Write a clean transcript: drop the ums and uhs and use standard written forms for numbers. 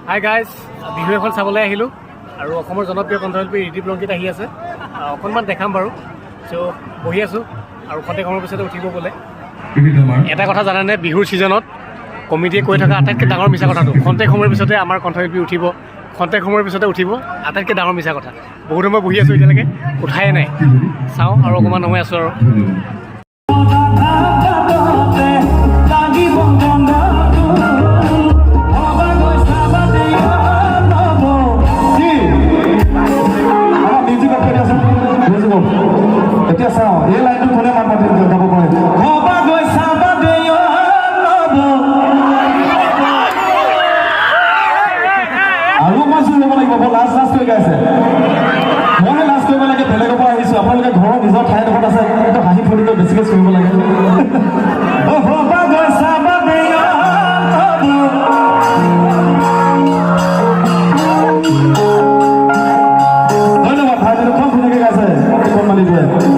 Hi guys, Bihu এখন চাবলৈ আহিলোঁ আৰু অসমৰ জনপ্ৰিয় কণ্ঠশিল্পী ঋদীপ ৰংগীত আহি আছে। অকণমান দেখাম বাৰু। চ' বহি আছোঁ আৰু খন্তেক সময়ৰ পিছতে উঠিব বোলে। এটা কথা জানেনে, বিহুৰ ছিজনত কমিটিয়ে কৈ থকা আটাইতকৈ ডাঙৰ মিছা কথাটো, খন্তেক সময়ৰ পিছতে আমাৰ কণ্ঠশিল্পী উঠিব, খন্তেক সময়ৰ পিছতে উঠিব, আটাইতকৈ ডাঙৰ মিছা কথা। বহুত সময় বহি আছোঁ, এতিয়ালৈকে উঠাই নাই। চাওঁ আৰু অকণমান সময় আছোঁ আৰু। এতিয়া চাওঁ এই লাইনটো কোনে মাত মাতি গাব পাৰে। আৰু মাছো ল'ব লাগিব, বৰ লাজ কৰি গাইছে। মই লাজ কৰিব লাগে, বেলেগৰ পৰা আহিছোঁ। আপোনালোকে ঘৰৰ নিজৰ ঠাইডোখৰত আছে, একদম হাঁহি ফূৰ্তিকৈ বেছিকৈ কৰিব লাগে। ধন্যবাদ, ঠাইটো খুব ধুনীয়াকৈ গাইছে মালিকটোৱে।